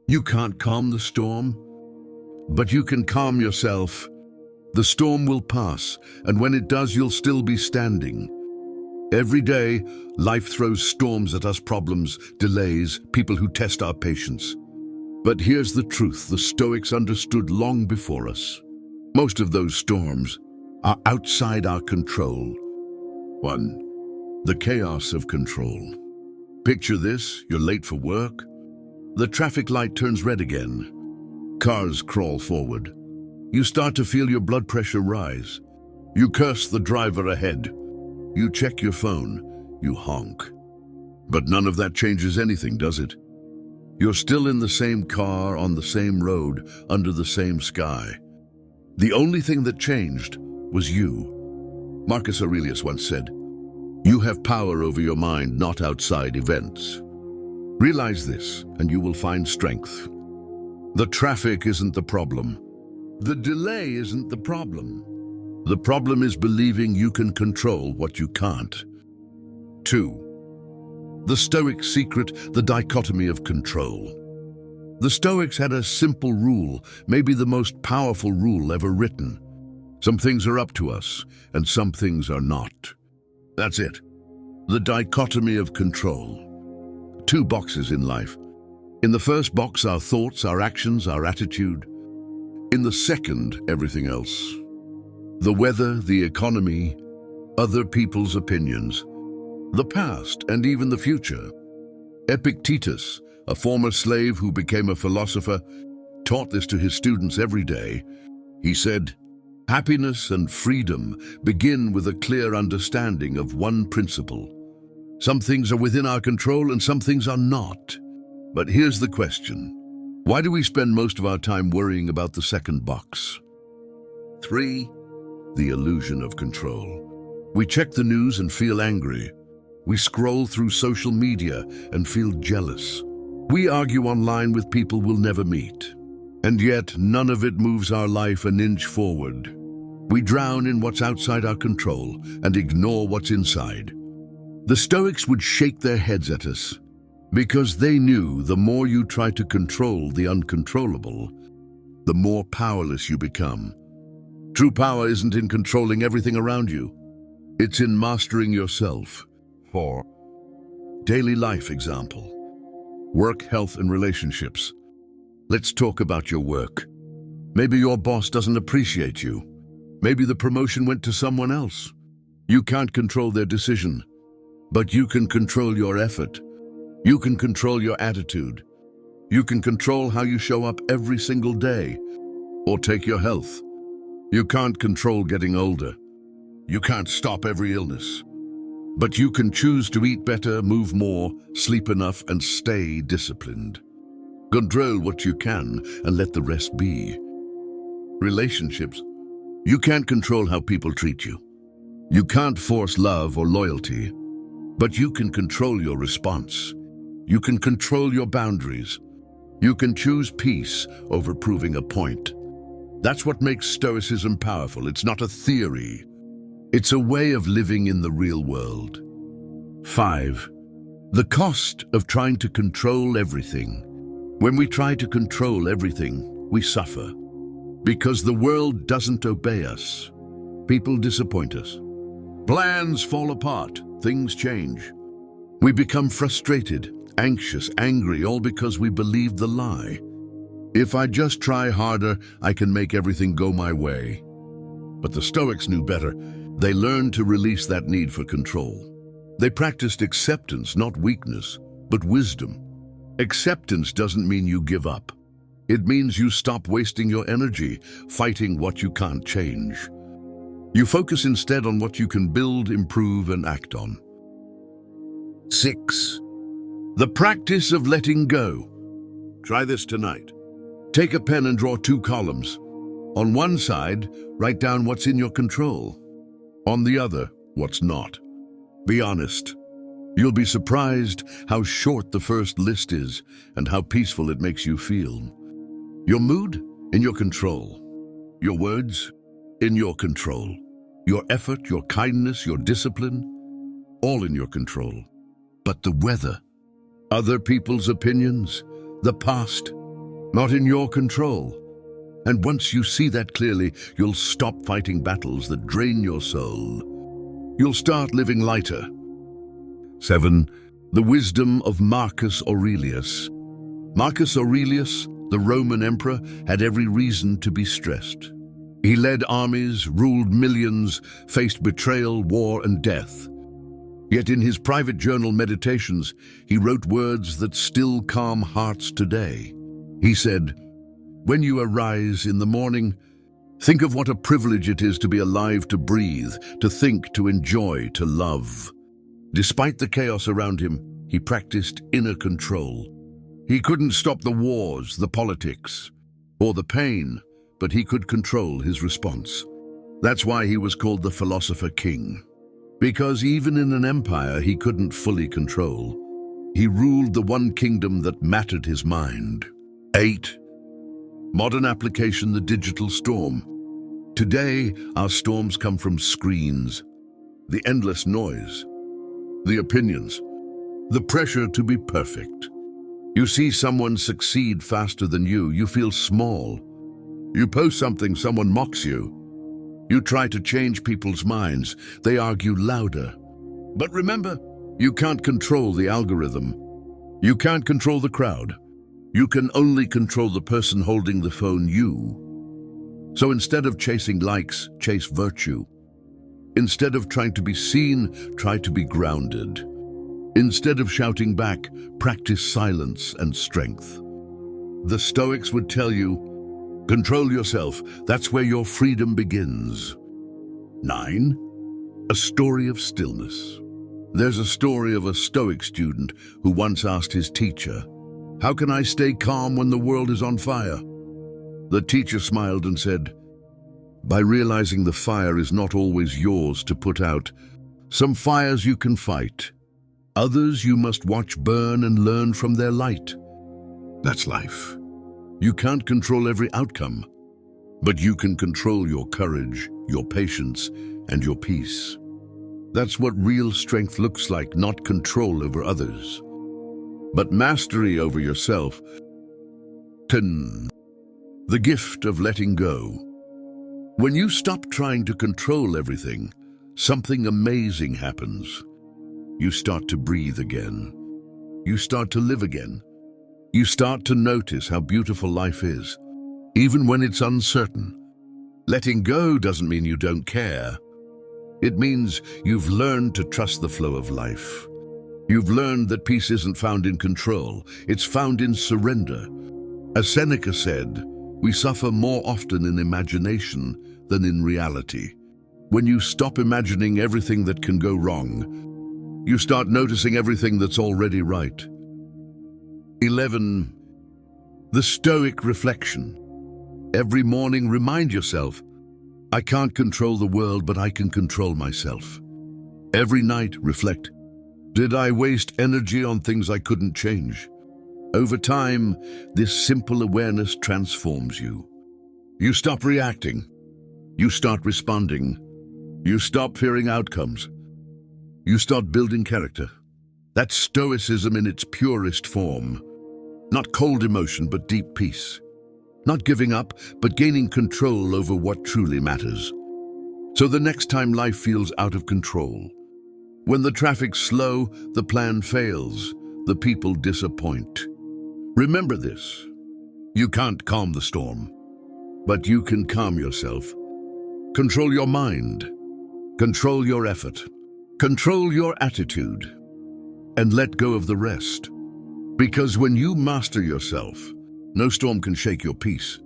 You can't calm the storm, but you can calm yourself. The storm will pass, and when it does, you'll still be standing. Every day, life throws storms at us, problems, delays, people who test our patience. But here's the truth the Stoics understood long before us. Most of those storms are outside our control. 1. The chaos of control. Picture this: you're late for work. The traffic light turns red again. Cars crawl forward. You start to feel your blood pressure rise. You curse the driver ahead. You check your phone. You honk. But none of that changes anything, does it? You're still in the same car, on the same road, under the same sky. The only thing that changed was you. Marcus Aurelius once said, "You have power over your mind, not outside events." Realize this, and you will find strength. The traffic isn't the problem. The delay isn't the problem. The problem is believing you can control what you can't. 2. The Stoic secret, the dichotomy of control. The Stoics had a simple rule, maybe the most powerful rule ever written. Some things are up to us, and some things are not. That's it. The dichotomy of control. 2 boxes in life. In the first box, our thoughts, our actions, our attitude. In the second, everything else. The weather, the economy, other people's opinions, the past, and even the future. Epictetus, a former slave who became a philosopher, taught this to his students every day. He said, "Happiness and freedom begin with a clear understanding of one principle. Some things are within our control and some things are not." But here's the question. Why do we spend most of our time worrying about the second box? 3. The illusion of control. We check the news and feel angry. We scroll through social media and feel jealous. We argue online with people we'll never meet. And yet, none of it moves our life an inch forward. We drown in what's outside our control and ignore what's inside. The Stoics would shake their heads at us because they knew the more you try to control the uncontrollable, the more powerless you become. True power isn't in controlling everything around you. It's in mastering yourself. 4. Daily life example. Work, health, and relationships. Let's talk about your work. Maybe your boss doesn't appreciate you. Maybe the promotion went to someone else. You can't control their decision, but you can control your effort. You can control your attitude. You can control how you show up every single day. Or take your health. You can't control getting older. You can't stop every illness. But you can choose to eat better, move more, sleep enough, and stay disciplined. Control what you can and let the rest be. Relationships. You can't control how people treat you. You can't force love or loyalty, but you can control your response. You can control your boundaries. You can choose peace over proving a point. That's what makes Stoicism powerful. It's not a theory. It's a way of living in the real world. 5. The cost of trying to control everything. When we try to control everything, we suffer. Because the world doesn't obey us. People disappoint us. Plans fall apart. Things change. We become frustrated, anxious, angry, all because we believe the lie. If I just try harder, I can make everything go my way. But the Stoics knew better. They learned to release that need for control. They practiced acceptance, not weakness, but wisdom. Acceptance doesn't mean you give up. It means you stop wasting your energy fighting what you can't change. You focus instead on what you can build, improve, and act on. 6. The practice of letting go. Try this tonight. Take a pen and draw 2 columns. On one side, write down what's in your control. On the other, what's not. Be honest. You'll be surprised how short the first list is and how peaceful it makes you feel. Your mood, in your control. Your words, in your control. Your effort, your kindness, your discipline, all in your control. But the weather, other people's opinions, the past, not in your control. And once you see that clearly, you'll stop fighting battles that drain your soul. You'll start living lighter. 7. The wisdom of Marcus Aurelius. Marcus Aurelius, the Roman emperor, had every reason to be stressed. He led armies, ruled millions, faced betrayal, war, and death. Yet in his private journal Meditations, he wrote words that still calm hearts today. He said, "When you arise in the morning, think of what a privilege it is to be alive, to breathe, to think, to enjoy, to love." Despite the chaos around him, he practiced inner control. He couldn't stop the wars, the politics, or the pain, but he could control his response. That's why he was called the Philosopher King. Because even in an empire he couldn't fully control. He ruled the one kingdom that mattered, his mind. 8. Modern application, the digital storm. Today, our storms come from screens, the endless noise, the opinions, the pressure to be perfect. You see someone succeed faster than you, you feel small. You post something, someone mocks you. You try to change people's minds, they argue louder. But remember, you can't control the algorithm. You can't control the crowd. You can only control the person holding the phone, you. So instead of chasing likes, chase virtue. Instead of trying to be seen, try to be grounded. Instead of shouting back, practice silence and strength. The Stoics would tell you, control yourself, that's where your freedom begins. 9. A story of stillness. There's a story of a Stoic student who once asked his teacher, "How can I stay calm when the world is on fire?" The teacher smiled and said, "By realizing the fire is not always yours to put out. Some fires you can fight. Others you must watch burn and learn from their light." That's life. You can't control every outcome, but you can control your courage, your patience, and your peace. That's what real strength looks like, not control over others, but mastery over yourself. 10. The gift of letting go. When you stop trying to control everything, something amazing happens. You start to breathe again. You start to live again. You start to notice how beautiful life is, even when it's uncertain. Letting go doesn't mean you don't care. It means you've learned to trust the flow of life. You've learned that peace isn't found in control, it's found in surrender. As Seneca said, we suffer more often in imagination than in reality. When you stop imagining everything that can go wrong, you start noticing everything that's already right. 11. The Stoic reflection. Every morning remind yourself, I can't control the world, but I can control myself. Every night reflect, did I waste energy on things I couldn't change? Over time, this simple awareness transforms you. You stop reacting. You start responding. You stop fearing outcomes. You start building character. That's Stoicism in its purest form. Not cold emotion, but deep peace. Not giving up, but gaining control over what truly matters. So the next time life feels out of control, when the traffic's slow, the plan fails, the people disappoint, remember this. You can't calm the storm, but you can calm yourself. Control your mind. Control your effort. Control your attitude. And let go of the rest. Because when you master yourself, no storm can shake your peace.